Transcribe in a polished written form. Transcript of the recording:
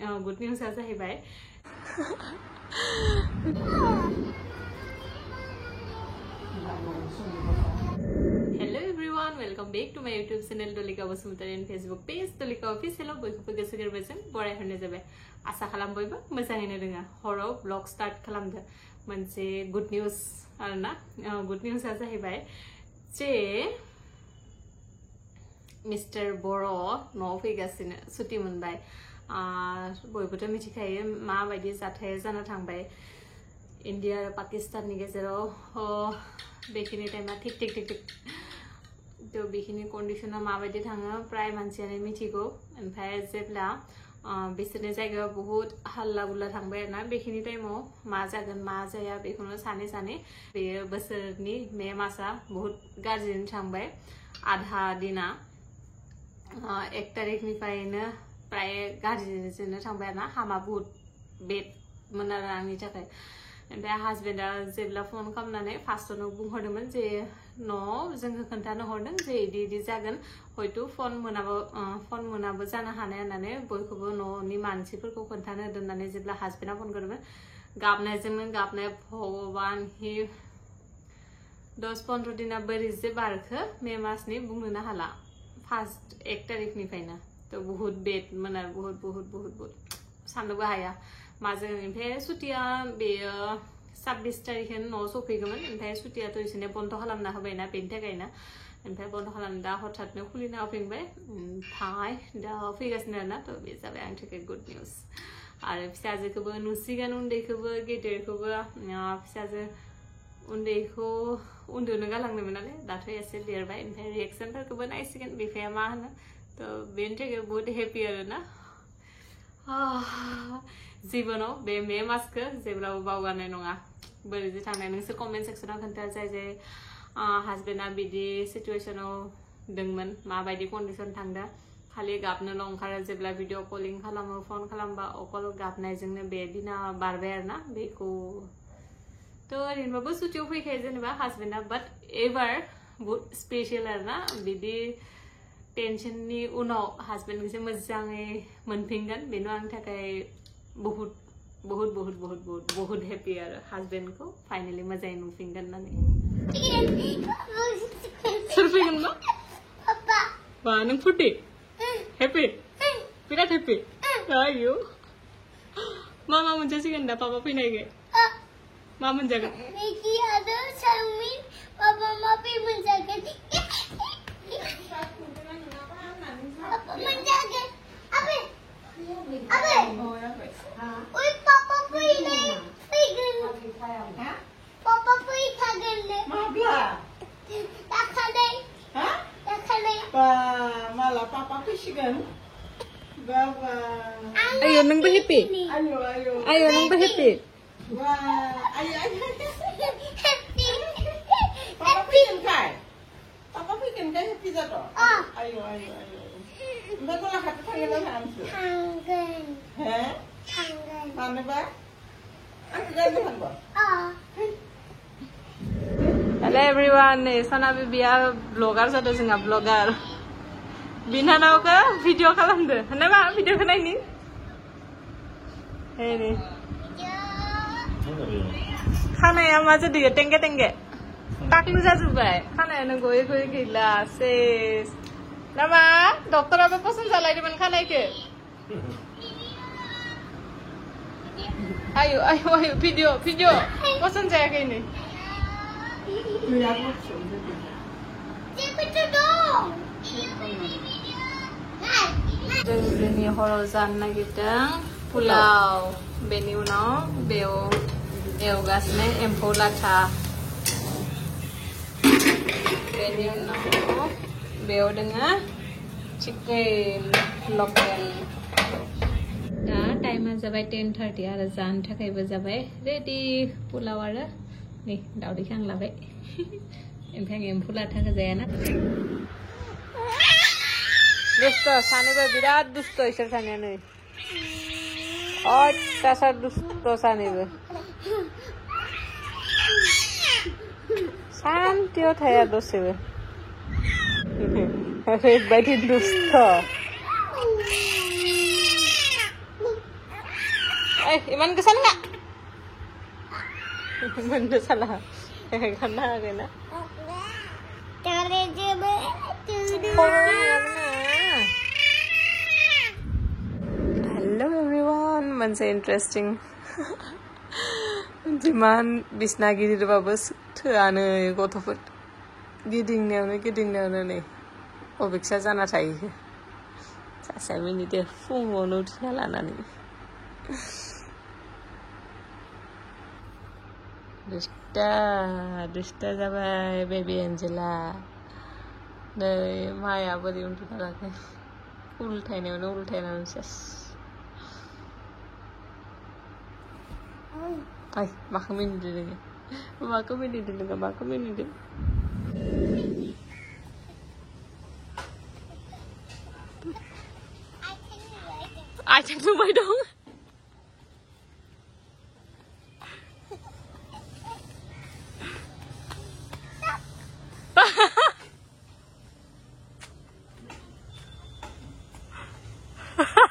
Good निउसआ जाहैबाय hello everyone welcome back to my YouTube channel Dalika Basumatary and Facebook page Dalika official बयखौबो गोसो गोरबोजों बरायहरनाय जाबाय आसा खालाम बयबो मोजाङैनो दोङो हराव ब्लग स्टार्ट खालामदो मोनसे गुड निउस आरोना गुड निउसआ जाहैबाय जे मिस्टर बर' न'आव फैगासिनो सुटि मोनबाय बयबोथ' मिथिखायो माबायदि जाथाय जाना थांबाय इंडिया आरो पाकिस्ताननि गेजेराव बेखिनि टाइमा थिक थिक थिक थिक तो बेखिनि कन्डिशना माबायदि थाङो प्राय मानसियानो मिथिगौ ओमफ्राय जेब्ला बिसोरनि जायगायाव बहुत हाल्ला गुल्ला थांबाय आरोना बेखिनि टाइमाव मा जागोन मा जाया बेखौनो सानै सानै बेयो बोसोरनि मे मासा बहुत गाज्रिनो थांबाय आधा दिना 1 तारिखनिफ्रायनो प्राय गाज्रिजोंनो थांबाय आरोना हामा बहुत बेदमोन आरो आंनि थाखाय ओमफ्राय हासबेन्डआ जेब्ला फन खालामनानै फार्स्टआवनो बुंहरदोंमोन जे न'आव जोंखौ खोन्थानो हरदों जे इदि इदि जागोन हयथ' फन मोनाबो जानो हानाय होननानै बयखौबो न'नि मानसिफोरखौ खोन्थानो होदों होननानै जेब्ला हासबेन्डआ फन खालामदोंमोन गाबनायजोंनो गाबनाय भगवान हि 10-15 दिना बोरै जे बारखो मे मासनि बुंनोनो हाला फार्स्ट 1 तारिखनिफ्रायनो तो बहुत बेदमोन आरो बहुत बहुत बहुत बहुत साननोबो हाया माजों ओमफ्राय सुटिया बेयो 26 तारिखनो न'आव सफैगौमोन ओमफ्राय सुटियाथ' इसोरनो बन्द खालामना होबायना बेनि थाखायनो ओमफ्राय बन्द खालामना दा हठातनो खुलिना होफिनबाय ओमफ्राय दा फैगासिनो आरोना तो बे जाबाय आंनि थाखाय गुड निउस आरो फिसाजोखौबो नुसिगोन उन्दैखौबो गेदेरखौबो फिसाजो उन्दैखौ उन्दुनो गालांदोंमोन नालाय दाथ' एसे देरबाय ओमफ्राय रिएक्सनफोरखौबो नायसिगोन बिफाया मा होनो तो बेनि थाखाय बहुत हेपि आरोना जीवनाव बे मे मासखौ जेब्लाबो बावगारनाय नङा बोरै जे थांनाय नोंसोर कमेन्ट सेक्सनाव खोन्था जाय जे हासबेन्डआ बिदि सिचुएसनाव दंमोन माबायदि कन्डिसन थांदों खालि गाबनोल' ओंखारो जेब्ला भिडिअ कलिं खालामो फन खालामबा अकल गाबनायजोंनो बे दिना बारबाय आरोना बेखौ तो ओरैनोबाबो सुटियाव फैखायो जेनेबा हासबेन्डआ बाट एबार बहुत स्पेसियल आरोना बिदि टेनसननि उनाव हासबेन्डखौसो मोजाङै मोनफिनगोन बेनो आंनि थाखाय बहुत बहुत बहुत बहुत बहुत बहुत हेपि आरो हासबेन्डखौ फाइनाली मोजाङै नुफिनगोन होननानै सोर फैगोन बा बा नों फुर्टि हेपि बिराद हेपि आयु मा मोनजासिगोन दा पापा फैनायखाय मा मोनजागोन मैगी आरो चाउमिन पापा माबे मोनजागोन पापा मोनजागोन अबे ओइ पापा फैगोन पापा फैखागोन माब्ला दाखानाय बा माला पापा फैसिगोन बाबा आयो नोंबो हेपि आयो नोंबो happy wah, ayo. Papa bikin kai? Papa bikin kai pizza toh? Ayo. Mbak kau lakukan tangan langsung. Tangan. Heh? Tangan. Mana ba? Aku gantian ba? Hello everyone सना बिबिया ब्लगार जादों जोंहा ब्लगार बिनानावखौ भिडिअ खालामदो होननाय मा भिडिअखौ नायनि हेनि खानाया मा जादों टेंगे टेंगे टाकलु जाजोब्बाय खानायानो गयै गयै गैला सेस नामा डक्टराबो पसन्द जालायदोंमोन खानायखौ आयु आयु आयु भिडिअ पसन्द जायाखै नै जोंनि हराव जानो नागिरदों पुलाव बेनि उनाव बेयाव एवगासिनो एम्फौ लाथा बेनि उनाव बेयाव दोङो चिकेन लकेल दा टाइमा जाबाय 10:30 आरो जानो थाखायबो जाबाय रेडि पुलाव आरो नै दावदैखौ आं लाबाय ओमफ्राय आं एम्फौ लाथाखौ जायाना दुस्त सानैबो बिराद दुस्त इसोर सानैया नै अत्याचार दुस्त सानैबो शान्तियाव थाया दसेबो ओरैबायदि दुस्त iman ke sana nggak? Iman ke sana. Karena kena. Cari coba. Hello everyone. Manse interesting. Jiman bisna gidi babas thane gotofot. Giding ne. Obiksa jana thai. Sa minute fumono thalana ni. Dusta जाबाय baby Angela नै माया बोरै उन्दुनाराखै उल्थायनायावनो cess ay माखौ मिनिदों नोङो आथिं नुबाय दं Ha ha!